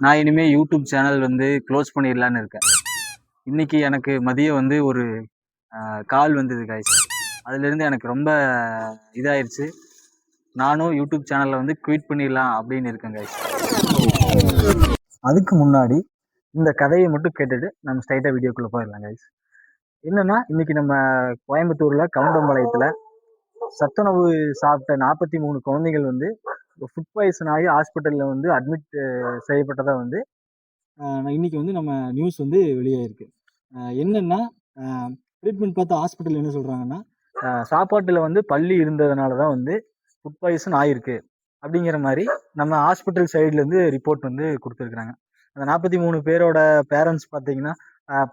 நான் இனிமேல் YouTube channel வந்து க்ளோஸ் பண்ணிடலான்னு இருக்கேன். இன்னைக்கு எனக்கு மதியம் வந்து ஒரு கால் வந்தது கைஸ். அதுலேருந்து எனக்கு ரொம்ப இதாயிருச்சு. நானும் யூடியூப் சேனலில் வந்து குவிட் பண்ணிடலாம் அப்படின்னு இருக்கேன் கைஸ். அதுக்கு முன்னாடி இந்த கதையை மட்டும் கேட்டுட்டு நம்ம ஸ்ட்ரைட்டாக வீடியோக்குள்ளே போயிடலாம் கைஸ். என்னன்னா, இன்னைக்கு நம்ம கோயம்புத்தூரில் கவுண்டம்பாளையத்தில் சத்துணவு சாப்பிட்ட 43 குழந்தைகள் வந்து ஃபுட் பாய்சன் ஆகி ஹாஸ்பிட்டலில் வந்து அட்மிட் செய்யப்பட்டதா வந்து இன்னைக்கு வந்து நம்ம நியூஸ் வந்து வெளியாயிருக்கு. என்னன்னா, ட்ரீட்மெண்ட் பார்த்த ஹாஸ்பிட்டல் என்ன சொல்கிறாங்கன்னா, சாப்பாட்டில் வந்து பள்ளி இருந்ததுனால தான் வந்து ஃபுட் பாய்சன் ஆயிருக்கு அப்படிங்கிற மாதிரி நம்ம ஹாஸ்பிட்டல் சைட்லேருந்து ரிப்போர்ட் வந்து கொடுத்துருக்குறாங்க. அந்த 43 பேரோட பேரண்ட்ஸ் பார்த்தீங்கன்னா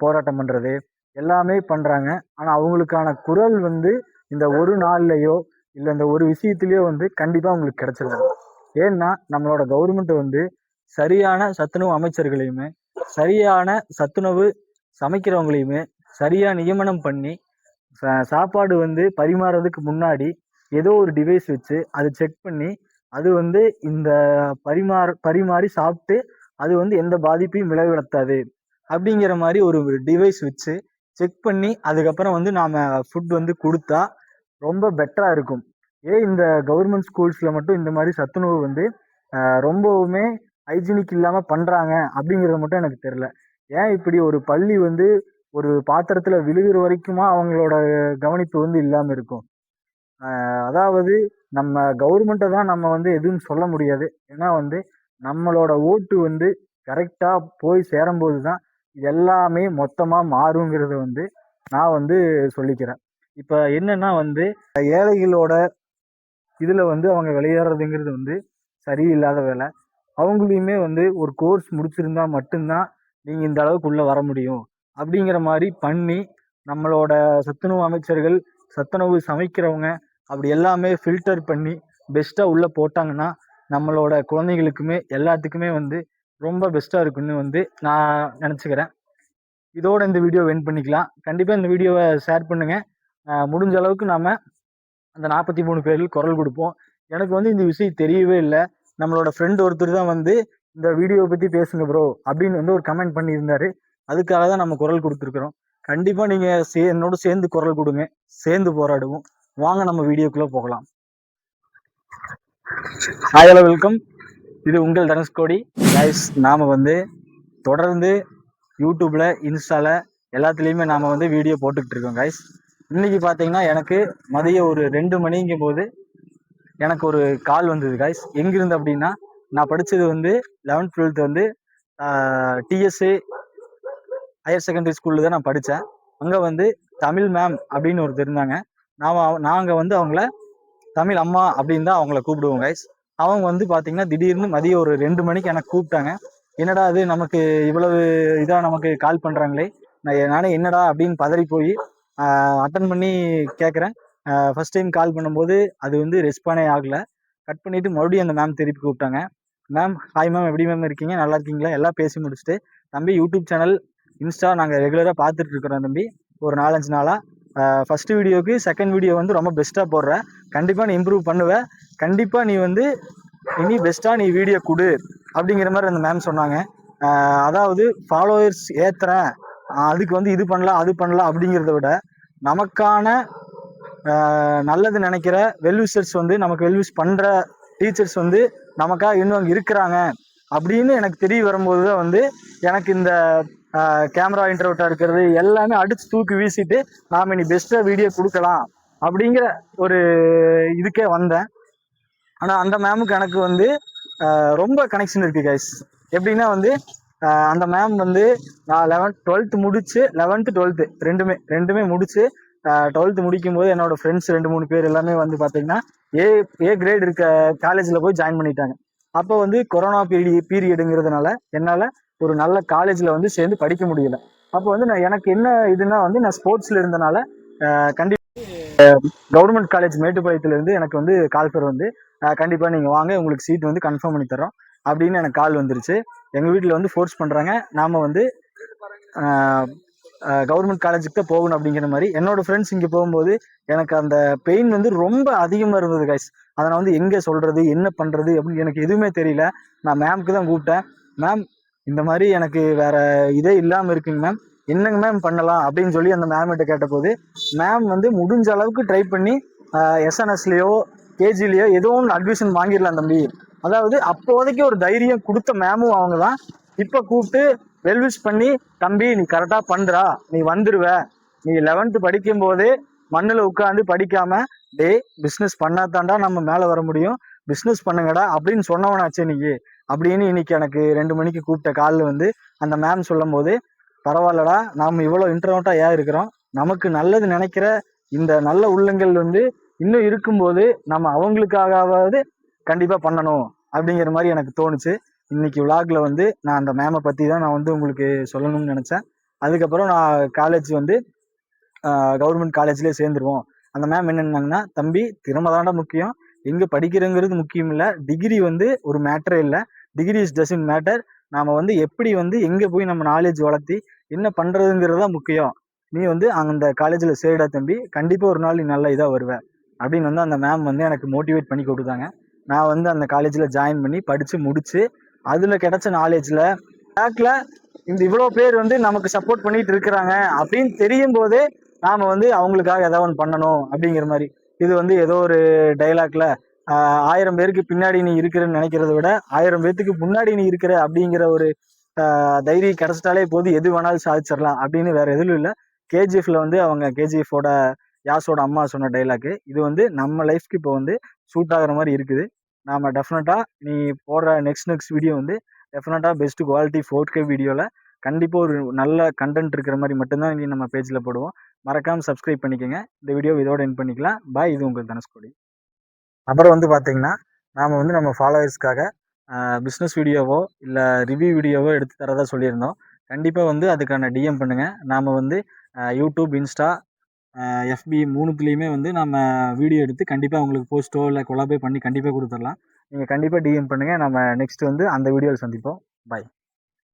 போராட்டம் பண்ணுறது எல்லாமே பண்ணுறாங்க. ஆனால் அவங்களுக்கான குரல் வந்து இந்த ஒரு நாள்லையோ இல்லை இந்த ஒரு விஷயத்துலையோ வந்து கண்டிப்பாக அவங்களுக்கு கிடைச்சிருக்காங்க. ஏன்னா நம்மளோட கவர்மெண்ட் வந்து சரியான சத்துணவு அமைச்சர்களையுமே சரியான சத்துணவு சமைக்கிறவங்களையுமே சரியா நியமனம் பண்ணி சாப்பாடு வந்து பரிமாறதுக்கு முன்னாடி ஏதோ ஒரு டிவைஸ் வச்சு அதை செக் பண்ணி அது வந்து இந்த பரிமாறி சாப்பிட்டு அது வந்து எந்த பாதிப்பையும் விளைவிடத்தாது அப்படிங்கிற மாதிரி ஒரு டிவைஸ் வச்சு செக் பண்ணி அதுக்கப்புறம் வந்து நாம ஃபுட் வந்து கொடுத்தா ரொம்ப பெட்டரா இருக்கும். இந்த கவர்மெண்ட் ஸ்கூல்ஸ்ல மட்டும் இந்த மாதிரி சத்துணவு வந்து ரொம்பவுமே ஹைஜீனிக் இல்லாம பண்றாங்க அப்படிங்கிறது மட்டும் எனக்கு தெரியல. ஏன் இப்படி ஒரு பள்ளி வந்து ஒரு பாத்திரத்துல விழுகிற வரைக்குமா அவங்களோட கவனிப்பு வந்து இல்லாம இருக்கும்? அதாவது நம்ம கவர்மெண்ட்டை தான் நம்ம வந்து எதுவும் சொல்ல முடியாது. ஏன்னா வந்து நம்மளோட ஓட்டு வந்து கரெக்டா போய் சேரும்போது தான் எல்லாமே மொத்தமா மாறுங்கிறத வந்து நான் வந்து சொல்லிக்கிறேன். இப்ப என்னன்னா வந்து ஏழைகளோட இதுல வந்து அவங்க விளையாடுறதுங்கிறது வந்து சரியில்லாத வேலை. அவங்களையுமே வந்து ஒரு கோர்ஸ் முடிச்சிருந்தா மட்டும்தான் நீங்க இந்த அளவுக்கு உள்ள வர முடியும் அப்படிங்கிற மாதிரி பண்ணி நம்மளோட சத்துணவு அமைச்சர்கள் சத்துணவு சமைக்கிறவங்க அப்படி எல்லாமே ஃபில்டர் பண்ணி பெஸ்ட்டாக உள்ளே போட்டாங்கன்னா நம்மளோட குழந்தைகளுக்குமே எல்லாத்துக்குமே வந்து ரொம்ப பெஸ்ட்டாக இருக்குன்னு வந்து நான் நினச்சிக்கிறேன். இதோட இந்த வீடியோ வென் பண்ணிக்கலாம். கண்டிப்பாக இந்த வீடியோவை ஷேர் பண்ணுங்கள். முடிஞ்ச அளவுக்கு நாம் அந்த 43 பேருக்கு குரல் கொடுப்போம். எனக்கு வந்து இந்த விஷயம் தெரியவே இல்லை. நம்மளோட ஃப்ரெண்ட் ஒருத்தர் தான் வந்து இந்த வீடியோவை பற்றி பேசுங்க ப்ரோ அப்படின்னு வந்து ஒரு கமெண்ட் பண்ணியிருந்தாரு. அதுக்காக தான் நம்ம குரல் கொடுத்துருக்குறோம். கண்டிப்பாக நீங்கள் என்னோட சேர்ந்து குரல் கொடுங்க, சேர்ந்து போராடுவோம். வாங்க நம்ம வீடியோக்குள்ளே போகலாம். Hi, hello, welcome. இது உங்கள் தனுஷ்கோடி கைஸ். நாம் வந்து தொடர்ந்து யூடியூப்ல இன்ஸ்டால எல்லாத்துலேயுமே நாம் வந்து வீடியோ போட்டுக்கிட்டு இருக்கோம் கைஸ். இன்னைக்கு பார்த்தீங்கன்னா எனக்கு மதியம் ஒரு 2 மணிங்கும் போது எனக்கு ஒரு கால் வந்தது கைஸ். எங்கிருந்து அப்படின்னா, நான் படித்தது வந்து 11th 12th வந்து டிஎஸ்ஏ ஹையர் செகண்டரி ஸ்கூலில் தான் நான் படித்தேன். அங்கே வந்து தமிழ் மேம் அப்படின்னு ஒருத்தர் இருந்தாங்க. நாங்கள் வந்து அவங்கள தமிழ் அம்மா அப்படின்னு தான் அவங்கள கூப்பிடுவோம் கைஸ். அவங்க வந்து பார்த்தீங்கன்னா திடீர்னு மதியம் ஒரு 2 மணிக்கு எனக்கு கூப்பிட்டாங்க. என்னடா அது நமக்கு இவ்வளவு இதாக நமக்கு கால் பண்ணுறாங்களே, நானே என்னடா அப்படின்னு பதறி போய் அட்டன் பண்ணி கேட்குறேன். ஃபர்ஸ்ட் டைம் கால் பண்ணும்போது அது வந்து ரெஸ்பாண்டே ஆகலை. கட் பண்ணிவிட்டு மறுபடியும் அந்த மேம் திருப்பி கூப்பிட்டாங்க. மேம், ஹாய் மேம், எப்படி மேம் இருக்கீங்க, நல்லா இருக்கீங்களா, எல்லாம் பேசி முடிச்சுட்டு, தம்பி யூடியூப் சேனல் இன்ஸ்டா நாங்கள் ரெகுலராக பார்த்துட்டு இருக்கிறோம் தம்பி, ஒரு 4-5 நாளாக. ஃபர்ஸ்ட் வீடியோக்கு செகண்ட் வீடியோ வந்து ரொம்ப பெஸ்ட்டாக போடுறேன், கண்டிப்பாக நீ இம்ப்ரூவ் பண்ணுவேன், கண்டிப்பாக நீ வந்து இனி பெஸ்ட்டாக நீ வீடியோ கொடு அப்படிங்கிற மாதிரி அந்த மேம் சொன்னாங்க. அதாவது ஃபாலோவர்ஸ் ஏற்றுறேன், அதுக்கு வந்து இது பண்ணலாம் அது பண்ணலாம் அப்படிங்கிறத விட நமக்கான நல்லது நினைக்கிற வெல்விஷர்ஸ் வந்து நமக்கு வெல்விஷ் பண்ணுற டீச்சர்ஸ் வந்து நமக்காக இன்னும் அங்கே இருக்கிறாங்க அப்படின்னு எனக்கு தெரிய வரும்போது தான் வந்து எனக்கு இந்த கேமரா இன்டர்வியூட்டாக இருக்கிறது எல்லாமே அடித்து தூக்கி வீசிட்டு நாம் இனி பெஸ்ட்டாக வீடியோ கொடுக்கலாம் அப்படிங்கிற ஒரு இதுக்கே வந்தேன். ஆனால் அந்த மேமுக்கு எனக்கு வந்து ரொம்ப கனெக்ஷன் இருக்குது கைஸ். எப்படின்னா வந்து அந்த மேம் வந்து நான் 11th 12th முடிச்சு 11th 12th ரெண்டுமே முடிச்சு 12th முடிக்கும் போது என்னோட ஃப்ரெண்ட்ஸ் 2-3 பேர் எல்லாமே வந்து பார்த்தீங்கன்னா ஏ கிரேட் இருக்க காலேஜில் போய் ஜாயின் பண்ணிட்டாங்க. அப்போ வந்து கொரோனா பீரியடுங்கிறதுனால என்னால் ஒரு நல்ல காலேஜில் வந்து சேர்ந்து படிக்க முடியல. அப்போ வந்து எனக்கு என்ன இதுனா வந்து நான் ஸ்போர்ட்ஸில் இருந்தனால கண்டிப்பாக கவர்மெண்ட் காலேஜ் மேட்டுப்பாளையத்துலேருந்து எனக்கு வந்து கால்ஃபர் வந்து கண்டிப்பாக நீங்கள் வாங்க, உங்களுக்கு சீட் வந்து கன்ஃபார்ம் பண்ணி தரோம் அப்படின்னு எனக்கு கால் வந்துருச்சு. எங்கள் வீட்டில் வந்து ஃபோர்ஸ் பண்ணுறாங்க, நாம் வந்து கவர்மெண்ட் காலேஜுக்கு தான் போகணும் அப்படிங்கிற மாதிரி. என்னோட ஃப்ரெண்ட்ஸ் இங்கே போகும்போது எனக்கு அந்த பெயின் வந்து ரொம்ப அதிகமாக இருந்தது கைஸ். அதை நான் வந்து எங்கே சொல்கிறது என்ன பண்ணுறது அப்படின்னு எனக்கு எதுவுமே தெரியல. நான் மேம்க்கு தான் கூப்பிட்டேன். மேம், இந்த மாதிரி எனக்கு வேற இதே இல்லாமல் இருக்குங்க மேம், என்னங்க மேம் பண்ணலாம் அப்படின்னு சொல்லி அந்த மேம்கிட்ட கேட்டபோது, மேம் வந்து முடிஞ்ச அளவுக்கு ட்ரை பண்ணி எஸ்என்எஸ்லேயோ கேஜிலேயோ ஏதோ ஒன்று அட்மிஷன் வாங்கிடலாம் தம்பி. அதாவது அப்போதைக்கு ஒரு தைரியம் கொடுத்த மேமும் அவங்க தான். இப்போ கூப்பிட்டு வெல்விஷ் பண்ணி, தம்பி நீ கரெக்டாக பண்ணுறா, நீ வந்துடுவ, நீ 11th படிக்கும் போதே மண்ணில் உட்காந்து படிக்காம டே பிஸ்னஸ் பண்ணாதாண்டா நம்ம மேலே வர முடியும், பிஸ்னஸ் பண்ணுங்கடா அப்படின்னு சொன்னவனாச்சு இன்னைக்கு அப்படின்னு இன்னைக்கு எனக்கு 2 மணிக்கு கூப்பிட்ட காலில் வந்து அந்த மேம் சொல்லும் போது, பரவாயில்லடா நாம் இவ்வளோ இன்ட்ரோவர்ட்டா ஏன் இருக்கிறோம், நமக்கு நல்லது நினைக்கிற இந்த நல்ல உள்ளங்கள் வந்து இன்னும் இருக்கும்போது நம்ம அவங்களுக்காகவாவது கண்டிப்பா பண்ணணும் அப்படிங்கிற மாதிரி எனக்கு தோணுச்சு. இன்னைக்கு விளாக்ல வந்து நான் அந்த மேமை பத்தி தான் நான் வந்து உங்களுக்கு சொல்லணும்னு நினைச்சேன். அதுக்கப்புறம் நான் காலேஜ் வந்து கவர்மெண்ட் காலேஜ்லேயே சேர்ந்துருவோம். அந்த மேம் என்னன்னாங்கன்னா, தம்பி திறமை தாண்டா முக்கியம், எங்கே படிக்கிறங்கிறது முக்கியம் இல்லை, டிகிரி வந்து ஒரு மேட்டரே இல்லை, டிகிரி இஸ் டசன்ட் மேட்டர், நாம் வந்து எப்படி வந்து எங்கே போய் நம்ம நாலேஜ் வளர்த்தி என்ன பண்ணுறதுங்கிறது தான் முக்கியம், நீ வந்து அந்த காலேஜில் சேருடா தம்பி, கண்டிப்பாக ஒரு நாள் நீ நல்ல இதாக வருவ அப்படின்னு வந்து அந்த மேம் வந்து எனக்கு மோட்டிவேட் பண்ணி கொடுத்தாங்க. நான் வந்து அந்த காலேஜில் ஜாயின் பண்ணி படித்து முடித்து அதில் கிடைச்ச நாலேஜில் பேக்கில் இந்த இவ்வளோ பேர் வந்து நமக்கு சப்போர்ட் பண்ணிட்டு இருக்கிறாங்க அப்படின்னு தெரியும் போதே நாம் வந்து அவங்களுக்காக ஏதாவது ஒன்று பண்ணணும் அப்படிங்கிற மாதிரி. இது வந்து ஏதோ ஒரு டைலாக்ல 1000 பேருக்கு பின்னாடி நீ இருக்கிறன்னு நினைக்கிறத விட 1000 பேத்துக்கு முன்னாடி நீ இருக்கிற அப்படிங்கிற ஒரு தைரியம் கிடைச்சிட்டாலே போது எது வேணாலும் சாதிச்சிடலாம் அப்படின்னு வேற எதுவும் இல்லை. கேஜிஎஃப்ல வந்து அவங்க கேஜிஎஃபோட யாஸோட அம்மா சொன்ன டைலாக்கு இது வந்து நம்ம லைஃப்க்கு இப்போ வந்து சூட் ஆகிற மாதிரி இருக்குது. நாம டெஃபினட்டா நீ போடுற நெக்ஸ்ட் வீடியோ வந்து டெஃபினட்டா பெஸ்ட் குவாலிட்டி 4K வீடியோவில் கண்டிப்பாக ஒரு நல்ல கண்டென்ட் இருக்கிற மாதிரி மட்டும்தான் இனி நம்ம பேஜில் போடுவோம். மறக்காமல் சப்ஸ்கிரைப் பண்ணிக்கோங்க. இந்த வீடியோ இதோட என் பண்ணிக்கலாம். பாய். இது உங்கள் தனுஷ்கோடி. அப்புறம் வந்து பார்த்தீங்கன்னா, நாம் வந்து நம்ம ஃபாலோவர்ஸ்க்காக பிஸ்னஸ் வீடியோவோ இல்லை ரிவ்யூ வீடியோவோ எடுத்து தரதா சொல்லியிருந்தோம். கண்டிப்பாக வந்து அதுக்கான டிஎம் பண்ணுங்கள். நாம் வந்து யூடியூப், இன்ஸ்டா, எஃபி 3த்துலேயுமே வந்து நம்ம வீடியோ எடுத்து கண்டிப்பாக உங்களுக்கு போஸ்ட்டோ இல்லை கொலாபே பண்ணி கண்டிப்பாக கொடுத்துடலாம். நீங்கள் கண்டிப்பாக டிஎம் பண்ணுங்கள். நம்ம நெக்ஸ்ட் வந்து அந்த வீடியோவில் சந்திப்போம். பாய்.